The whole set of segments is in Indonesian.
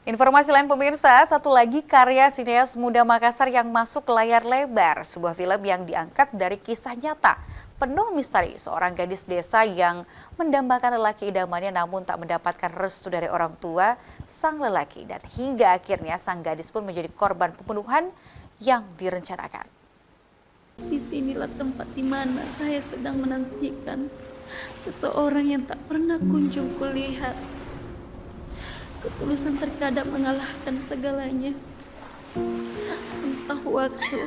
Informasi lain pemirsa, satu lagi karya sineas muda Makassar yang masuk ke layar lebar. Sebuah film yang diangkat dari kisah nyata. Penuh misteri seorang gadis desa yang mendambakan lelaki idamannya namun tak mendapatkan restu dari orang tua sang lelaki. Dan hingga akhirnya sang gadis pun menjadi korban pembunuhan yang direncanakan. Disinilah tempat di mana saya sedang menantikan seseorang yang tak pernah kunjung kulihat. Ketulusan terkadang mengalahkan segalanya. Entah waktu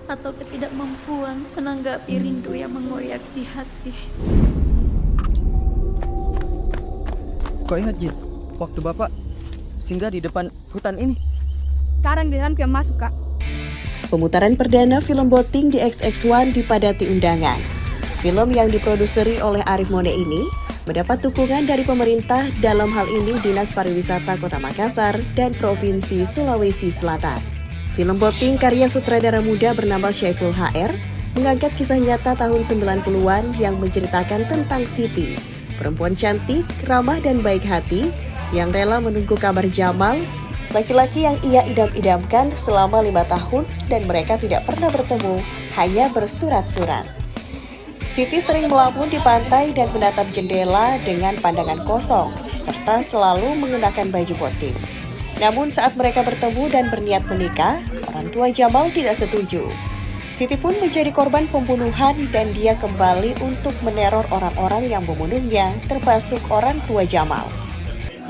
atau ketidakmampuan menanggapi rindu yang mengoyak di hati. Kok ingat, Jin? Waktu Bapak singgah di depan hutan ini. Sekarang dengan yang masuk, Kak. Pemutaran perdana film Boting di XX1 dipadati undangan. Film yang diproduseri oleh Arif Mone ini mendapat dukungan dari pemerintah, dalam hal ini Dinas Pariwisata Kota Makassar dan Provinsi Sulawesi Selatan. Film Boting karya sutradara muda bernama Syaiful HR mengangkat kisah nyata tahun 90-an yang menceritakan tentang Siti, perempuan cantik, ramah dan baik hati yang rela menunggu kabar Jamal, laki-laki yang ia idam-idamkan selama 5 tahun dan mereka tidak pernah bertemu, hanya bersurat-surat. Siti sering melamun di pantai dan menatap jendela dengan pandangan kosong, serta selalu mengenakan baju boting. Namun saat mereka bertemu dan berniat menikah, orang tua Jamal tidak setuju. Siti pun menjadi korban pembunuhan dan dia kembali untuk meneror orang-orang yang membunuhnya, termasuk orang tua Jamal.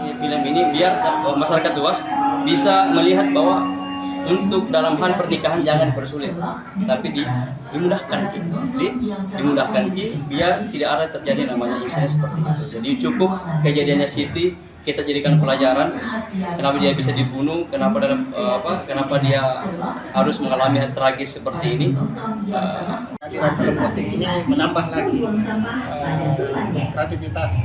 Film ini biar masyarakat luas bisa melihat bahwa untuk dalam hal pernikahan jangan bersulit, tapi dimudahkan, biar tidak ada terjadi namanya insiden seperti itu. Jadi cukup kejadiannya Siti kita jadikan pelajaran, kenapa dia bisa dibunuh, kenapa dia harus mengalami hal tragis seperti ini. Kehadiran film Boting ini menambah lagi kreativitas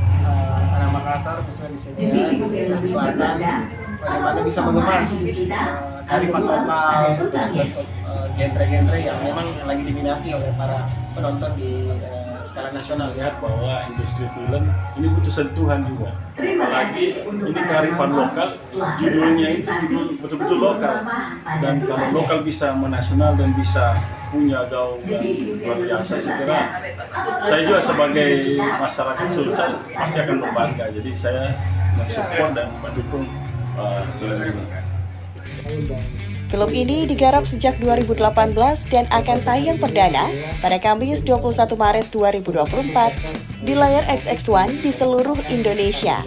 anak Makassar, khususnya di Sulawesi Selatan, bagaimana bisa mengemas kearifan lokal dan bentuk genre-genre yang memang lagi diminati oleh para penonton di skala nasional. Lihat bahwa industri film ini butuh sentuhan juga. Apalagi ini kearifan lokal, judulnya itu betul-betul lokal. Dan kalau lokal bisa menasional dan bisa punya gaung yang luar biasa, saya kira saya juga sebagai masyarakat Sulsel pasti akan berbangga. Jadi saya mensupport dan mendukung film ini. Film ini digarap sejak 2018 dan akan tayang perdana pada Kamis 21 Maret 2024 di layar XX1 di seluruh Indonesia.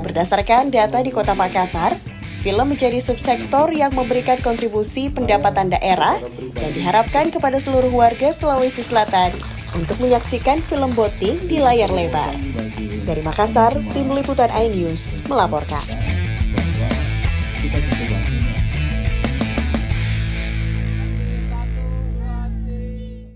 Berdasarkan data di Kota Makassar, film menjadi subsektor yang memberikan kontribusi pendapatan daerah dan diharapkan kepada seluruh warga Sulawesi Selatan untuk menyaksikan film Boting di layar lebar. Dari Makassar, Tim Liputan iNews melaporkan.